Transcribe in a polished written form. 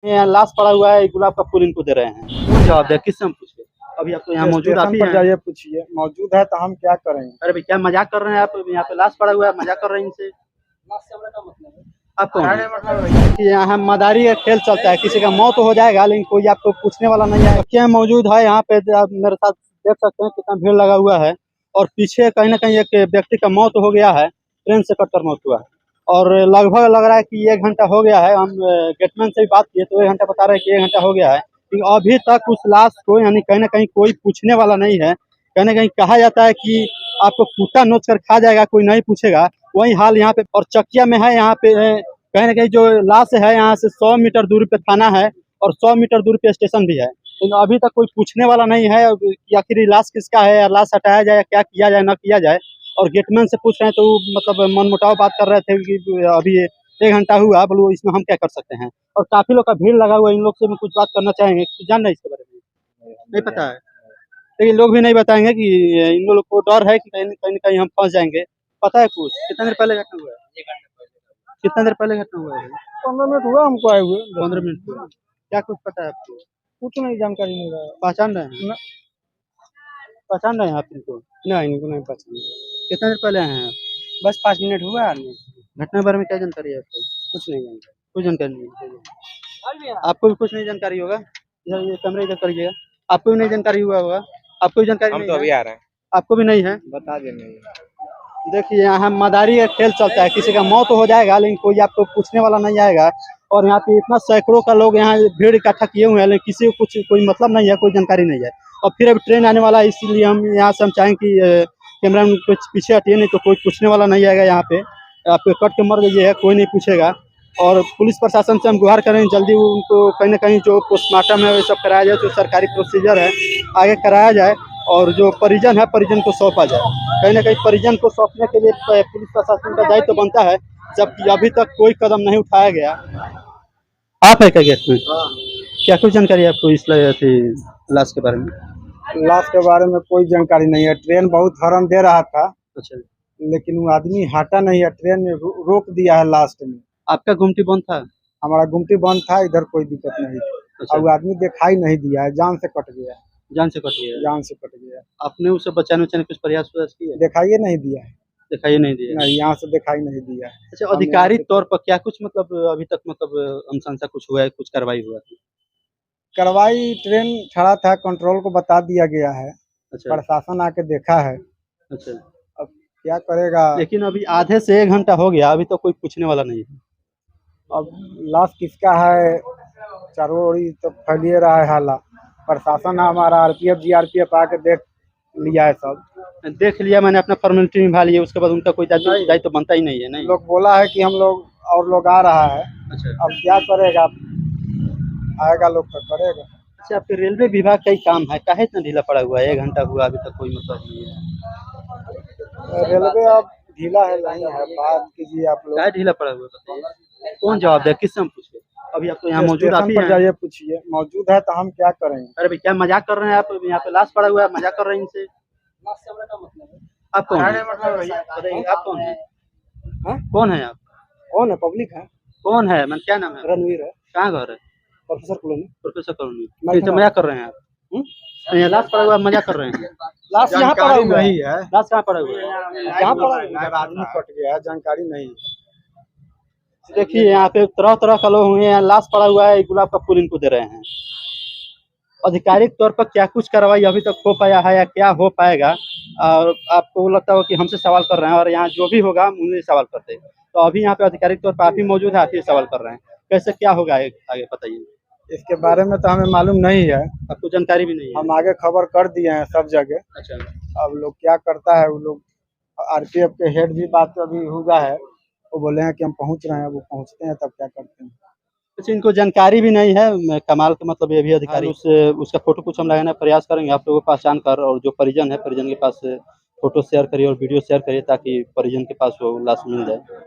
यहाँ लाश पड़ा हुआ है, गुलाब का फूल इनको दे रहे हैं। कौन जवाब दे, किससे हम पूछे? अभी आप तो यहाँ मौजूद आप ही पर हैं। जाइए पूछिए, मौजूद है तो हम क्या करेंगे। अरे भाई क्या मजाक कर रहे हैं आप? यहाँ पे लाश पड़ा हुआ है, मजाक कर रहे हैं इनसे। आप कौन हैं? कि यहाँ मदारी का खेल चलता है, किसी का मौत हो जाएगा लेकिन कोई आपको पूछने वाला नहीं है। क्या मौजूद है यहाँ पे, आप मेरे साथ देख सकते हैं कितना भीड़ लगा हुआ है। और पीछे कहीं ना कहीं एक व्यक्ति का मौत हो गया है, ट्रेन से कटकर मौत हुआ है। और लगभग लग रहा है कि 1 घंटा हो गया है। हम गेटमैन से भी बात किए तो 1 घंटा बता रहे हैं कि 1 घंटा हो गया है, लेकिन अभी तक उस लाश को यानी कहीं ना कहीं कोई पूछने वाला नहीं है। कहीं ना कहीं कहा जाता है कि आपको कुत्ता नोच कर खा जाएगा, कोई नहीं पूछेगा। वही हाल यहाँ पे और चकिया में है। यहाँ पे कहीं ना कहीं जो लाश है, यहाँ से 100 मीटर दूरी पे थाना है और 100 मीटर दूरी पे स्टेशन भी है, लेकिन अभी तक कोई पूछने वाला नहीं है कि आखिर लाश किसका है, या लाश हटाया जाए, क्या किया जाए, न किया जाए। और गेटमैन से पूछ रहे हैं तो मतलब मनमुटाव बात कर रहे थे कि अभी 1 घंटा हुआ, बोलो इसमें हम क्या कर सकते हैं। और काफी लोग का भीड़ लगा हुआ है, इन लोग से कुछ बात करना चाहेंगे। कुछ जान रहे हैं इसके बारे में? नहीं पता है, लेकिन लोग भी नहीं बताएंगे कि इन लोग को डर है कि कहीं न कहीं हम फंस जाएंगे। पता है कुछ? कितने देर पहले घटना हुआ है? कितना देर पहले घटना हुआ है? 15 मिनट हुआ हमको आए हुए। 15 मिनट हुआ। क्या कुछ पता है आपको? कुछ नहीं, जानकारी नहीं रहा। पहचान रहे हैं? पहचान रहे हैं आप इनको? नहीं, इनको नहीं पता। कितना देर पहले आए हैं आप? बस 5 मिनट हुआ आने। घटना के बारे में क्या जानकारी है आपको? कुछ नहीं जानकारी। कोई जानकारी नहीं है। आपको भी कुछ नहीं जानकारी होगा? इधर ये कैमरा इधर करिएगा। आपको भी नहीं जानकारी हुआ होगा? आपको भी जानकारी हम नहीं तो है? अभी आ रहे हैं, आपको भी नहीं है? बता देंगे। देखिए यहाँ मदारी का खेल चलता है, किसी का मौत हो जाएगा लेकिन कोई आपको पूछने वाला नहीं आएगा। और यहाँ पे इतना सैकड़ों का लोग यहाँ भीड़ इकट्ठा किए हुए हैं, लेकिन किसी को कुछ कोई मतलब नहीं है, कोई जानकारी नहीं है। और फिर अभी ट्रेन आने वाला है, इसलिए हम यहाँ से हम चाहें कि कैमरा में कुछ पीछे हटिए, नहीं तो कोई पूछने वाला नहीं आएगा। यहाँ पे आप कट के मर गई है, कोई नहीं पूछेगा। और पुलिस प्रशासन से हम गुहार करें जल्दी उनको कहीं ना कहीं जो पोस्टमार्टम है वो सब कराया जाए, जो सरकारी प्रोसीजर है आगे कराया जाए। और जो परिजन है, परिजन को सौंपा जाए। कहीं ना कहीं परिजन को सौंपने के लिए पुलिस प्रशासन का दायित्व बनता है, जबकि अभी तक कोई कदम नहीं उठाया गया। आप है क्या गेट में? क्या कुछ जानकारी है आपको इस लाश के बारे में? लाश के बारे में कोई जानकारी नहीं है। ट्रेन बहुत हॉर्न दे रहा था, अच्छा, लेकिन वो आदमी हटा नहीं है। ट्रेन ने रोक दिया है लास्ट में। आपका गुमटी बंद था? हमारा गुमटी बंद था, इधर कोई दिक्कत नहीं थी। अच्छा, और वो आदमी दिखाई नहीं दिया है, जान से कट गया। जान से कट गया? जान से कट गया। आपने उसे बचाने उचाने कुछ प्रयास किया? दिखाई नहीं दिया है। दिखाई नहीं दिया? नहीं, यहाँ से दिखाई नहीं दिया है। अच्छा, आधिकारिक तौर पर क्या कुछ मतलब अभी तक मतलब अनुशंसा कुछ हुआ है, कुछ कार्रवाई हुआ है? कार्रवाई, ट्रेन खड़ा था, कंट्रोल को बता दिया गया है। अच्छा, प्रशासन आके देखा है, अच्छा। अब क्या करेगा। लेकिन अभी आधे से 1 घंटा हो गया, अभी तो कोई पूछने वाला नहीं है। अब लाश किसका है, चारों ओर तो फैलिए रहा है हाला। प्रशासन हमारा आरपीएफ जीआरपीएफ आके देख लिया है सब। देख लिया, मैंने अपना फॉर्मेलिटी निभा लिया, उसके बाद उनका कोई दायित्व तो बनता ही नहीं है। नहीं, लोग बोला है कि हम लोग और लोग आ रहा है। अच्छा, अब क्या करेगा, आएगा लोग तो करेगा। अच्छा। आपके रेलवे विभाग का ही काम है, काहे इतना ढीला पड़ा हुआ है? 1 घंटा हुआ, अभी तक कोई मतलब नहीं है। रेलवे अब ढीला है नहीं है, बात कीजिए आप लोग। काहे ढीला पड़ा हुआ है बताइए? कौन जवाब दे, किससे हम पूछे? अभी आप तो यहाँ मौजूद आप स्टेशन ही पर हैं। जाइए पूछिए, मौजूद है तो हम क्या करेंगे। अरे भाई क्या मजाक कर रहे हैं आप? यहाँ पे लाश पड़ा हुआ है, मजाक कर रहे हैं इनसे। आप कौन है? बताइए आप कौन है? कौन है आप? कौन है? पब्लिक है। कौन है? मैं क्या नाम है? रणवीर है। कहाँ घर है? Professor colony. Professor colony. तो मजाक कर रहे हैं आप? यहाँ लाश पड़ा हुआ है, मजाक कर रहे हैं? लाश यहाँ पड़ा हुआ नहीं है। लाश कहाँ पड़ा हुआ है? यहाँ पड़ा आदमी कट गया है, जानकारी नहीं है। देखिए यहाँ पे तरह तरह का लोग हुए हैं, लाश पड़ा हुआ है, गुलाब का फूल इनको दे रहे हैं। आधिकारिक तौर पर क्या कुछ कार्रवाई अभी तक हो पाया है या क्या हो पाएगा, और आपको लगता हो कि हमसे सवाल कर रहे हैं, और यहाँ जो भी होगा हम उनसे सवाल करते हैं। तो अभी यहाँ पे आधिकारिक तौर पर आप ही मौजूद है, आप ही सवाल कर रहे हैं, कैसे क्या होगा आगे बताइए? इसके बारे में तो हमें मालूम नहीं है, आपको जानकारी भी नहीं है? हम आगे खबर कर दिए हैं सब जगह। अच्छा, अब लोग क्या करता है, वो लोग आरपीएफ के हेड भी बात अभी हुआ है, वो बोले हैं कि हम पहुंच रहे हैं। वो पहुंचते हैं तब क्या करते हैं। कुछ इनको जानकारी भी नहीं है। कमाल का मतलब ये भी अधिकारी उसका फोटो कुछ हम लगाने का प्रयास करेंगे आप लोगों को पहचान कर, और जो परिजन है, परिजन के पास फोटो शेयर करिए और वीडियो शेयर करिए, ताकि परिजन के पास वो लाश मिल जाए।